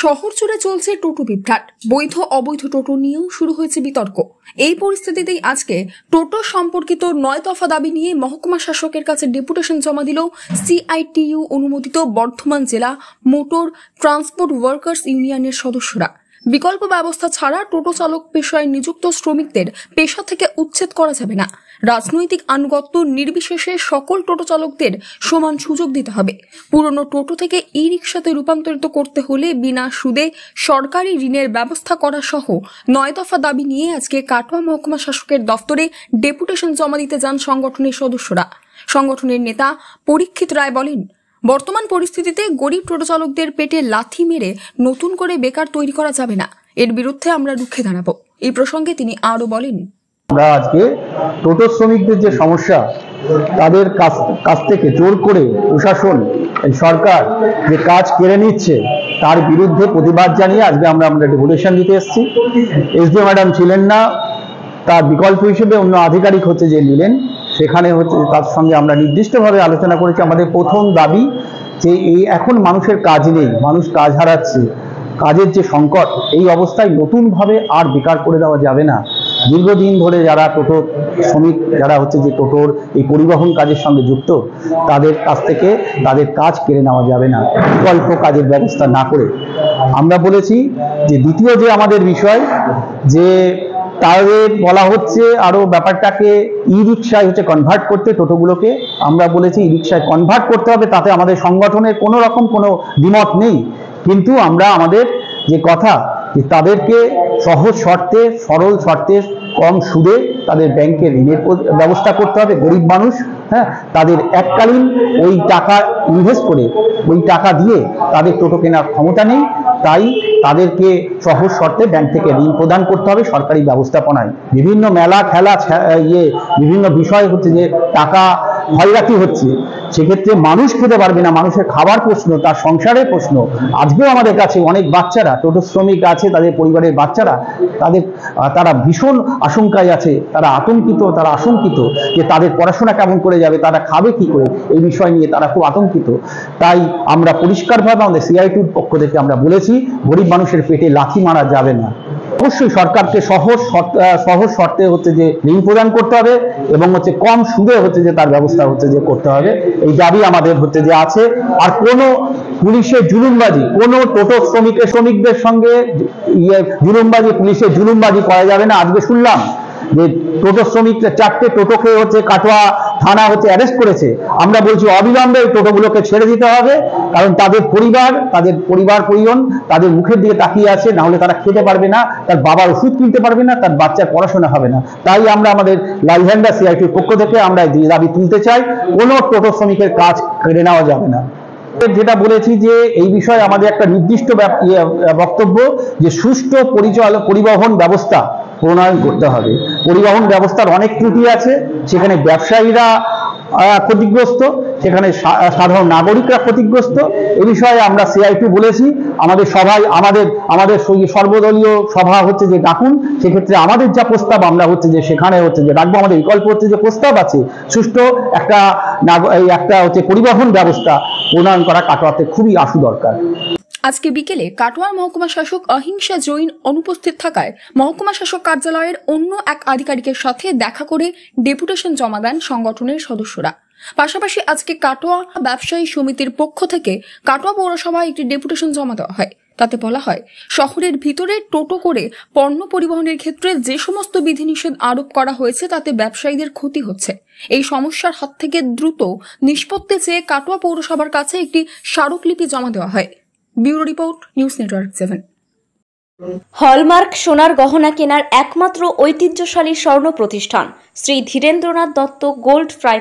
শহর জুড়ে চলছে টোটো বিভ্রাট। বৈধ অবৈধ টোটো নিয়েও শুরু হয়েছে বিতর্ক। এই পরিস্থিতিতেই আজকে টোটো সম্পর্কিত 9 দফা দাবি নিয়ে মহকুমা শাসকের কাছে ডেপুটেশন জমা দিল সিআইটিইউ অনুমোদিত বর্ধমান জেলা মোটর ট্রান্সপোর্ট ওয়ার্কার্স ইউনিয়নের সদস্যরা। বিকল্প ব্যবস্থা ছাড়া টোটো চালক পেশায় নিযুক্ত শ্রমিকদের পেশা থেকে উচ্ছেদ করা যাবে না। রাজনৈতিক আনুগত্য নির্বিশেষে সকল টোটো চালকদের সমান সুযোগ দিতে হবে। পুরনো টোটো থেকে ই রিক্সাতে রূপান্তরিত করতে হলে বিনা সুদে সরকারি ঋণের ব্যবস্থা করা সহ 9 দফা দাবি নিয়ে আজকে কাটোয়া মহকুমা শাসকের দফতরে ডেপুটেশন জমা দিতে যান সংগঠনের সদস্যরা। সংগঠনের নেতা পরীক্ষিত রায় বলেন, বর্তমান পরিস্থিতিতে গরিব টোটো চালকদের পেটে লাথি মেরে নতুন করে বেকার তৈরি করা যাবে না। এর বিরুদ্ধে আমরা রুখে দাঁড়াবো। এই প্রসঙ্গে তিনি আরো বলেন, আমরা আজকে টোটো শ্রমিকদের যে সমস্যা, তাদের কাছ থেকে জোর করে প্রশাসন, সরকার যে কাজ কেড়ে নিচ্ছে, তার বিরুদ্ধে প্রতিবাদ জানিয়ে আজকে আমরা ডেপুটেশন দিতে এসেছি। এসডিও ম্যাডাম ছিলেন না, তার বিকল্প হিসেবে অন্য আধিকারিক হচ্ছে যে নিলেন, সেখানে হচ্ছে তার সঙ্গে আমরা নির্দিষ্টভাবে আলোচনা করেছি। আমাদের প্রথম দাবি যে এই এখন মানুষের কাজ নেই, মানুষ কাজ হারাচ্ছে, কাজের যে সংকট, এই অবস্থায় নতুনভাবে আর বেকার করে দেওয়া যাবে না। দীর্ঘদিন ধরে যারা টোটো শ্রমিক, যারা হচ্ছে যে টোটোর এই পরিবহন কাজের সঙ্গে যুক্ত, তাদের কাছ থেকে তাদের কাজ কেড়ে নেওয়া যাবে না বিকল্প কাজের ব্যবস্থা না করে। আমরা বলেছি যে দ্বিতীয় যে আমাদের বিষয়, যে তাদের বলা হচ্ছে আরো ব্যাপারটাকে ই রিক্সায় হচ্ছে কনভার্ট করতে, টোটোগুলোকে আমরা বলেছি ই রিক্সায় কনভার্ট করতে হবে। তাতে আমাদের সংগঠনের কোনো রকম কোনো দ্বিমত নেই, কিন্তু আমরা আমাদের যে কথা, যে তাদেরকে সহজ শর্তে, সরল শর্তে, কম সুদে তাদের ব্যাংকে ঋণের ব্যবস্থা করতে হবে। গরিব মানুষ, তাদের এককালীন ওই টাকা ইনভেস্ট করে ওই টাকা দিয়ে তাদের টোটো কেনার ক্ষমতা নেই, তাই তাদেরকে সহজ শর্তে ব্যাংক থেকে ঋণ প্রদান করতে হবে সরকারি ব্যবস্থাপনায়। বিভিন্ন মেলা খেলা বিভিন্ন বিষয় হচ্ছে যে টাকা ক্ষয়রাতি হচ্ছে, সেক্ষেত্রে মানুষ খেতে পারবে না। মানুষের খাবার প্রশ্ন, তার সংসারের প্রশ্ন। আজকেও আমাদের কাছে অনেক বাচ্চারা টোটো শ্রমিক আছে, তাদের পরিবারের বাচ্চারা তারা ভীষণ আশঙ্কায় আছে, তারা আশঙ্কিত যে তাদের পড়াশোনা কেমন করে যাবে, তারা খাবে কি করে, এই বিষয় নিয়ে তারা খুব আতঙ্কিত। তাই আমরা পরিষ্কারভাবে আমাদের সিআইটির পক্ষ থেকে আমরা বলেছি, গরিব মানুষের পেটে লাথি মারা যাবে না। অবশ্যই সরকারকে সহজ শর্তে হচ্ছে যে ঋণ প্রদান করতে হবে এবং হচ্ছে কম সুদে হচ্ছে যে তার ব্যবস্থা হচ্ছে যে করতে হবে। এই দাবি আমাদের হচ্ছে যে আছে। আর কোনো পুলিশের জুলুমবাজি, কোনো টোটো শ্রমিকদের সঙ্গে জুলুমবাজি, পুলিশের জুলুমবাজি করা যাবে না। আজকে শুনলাম যে টোটো শ্রমিকরা 4টে টোটোকে হচ্ছে কাটোয়া থানা হচ্ছে অ্যারেস্ট করেছে। আমরা বলছি অবিলম্বে এই টোটোগুলোকে ছেড়ে দিতে হবে, কারণ তাদের পরিজন তাদের মুখের দিকে তাকিয়ে আছে, না হলে তারা খেতে পারবে না, তার বাবার ওষুধ কিনতে পারবে না, তার বাচ্চার পড়াশোনা হবে না। তাই আমরা আমাদের লাইভহ্যান্ডার সিআইটির পক্ষ থেকে আমরা দাবি তুলতে চাই, কোনো টোটো শ্রমিকের কাজ কেড়ে নেওয়া যাবে না। যেটা বলেছি যে এই বিষয়ে আমাদের একটা নির্দিষ্ট বক্তব্য, যে সুষ্ঠু পরিবহন ব্যবস্থা প্রণয়ন করতে হবে। পরিবহন ব্যবস্থার অনেক ত্রুটি আছে, সেখানে ব্যবসায়ীরা ক্ষতিগ্রস্ত, সেখানে সাধারণ নাগরিকরা ক্ষতিগ্রস্ত। এ বিষয়ে আমরা সিআইটি বলেছি, আমাদের সভায় আমাদের সর্বদলীয় সভা হচ্ছে যে ডাকুন। সেক্ষেত্রে আমাদের যা প্রস্তাব আমরা হচ্ছে যে সেখানে হচ্ছে যে রাখবো। আমাদের বিকল্প হচ্ছে যে প্রস্তাব আছে, সুষ্ঠু একটা হচ্ছে পরিবহন ব্যবস্থা প্রণয়ন করা কাটোয়াতে খুবই আশু দরকার। আজকে বিকেলে কাটোয়ার মহকুমা শাসক অহিংসা জৈন অনুপস্থিত থাকায় মহকুমা শাসক কার্যালয়ের অন্য এক আধিকারিকের সাথে দেখা করে ডেপুটেশন জমা দেন সংগঠনের সদস্যরা। পাশাপাশি আজকে কাটোয়া ব্যবসায়ী সমিতির পক্ষ থেকে কাটোয়া পৌরসভায় একটি ডেপুটেশন জমা দেওয়া হয়। তাতে বলা হয়, শহরের ভিতরে টোটো করে পণ্য পরিবহনের ক্ষেত্রে যে সমস্ত বিধিনিষেধ আরোপ করা হয়েছে তাতে ব্যবসায়ীদের ক্ষতি হচ্ছে। এই সমস্যার হাত থেকে দ্রুত নিষ্পত্তি চেয়ে কাটোয়া পৌরসভার কাছে একটি স্মারকলিপি জমা দেওয়া হয়। Bureau report, news network 7। Hallmark সোনার গহনা কেনার একমাত্র ঐতিহ্যশালী স্বর্ণ প্রতিষ্ঠান শ্রী ধীরেন্দ্রনাথ দত্ত গোল্ড প্রাইভেট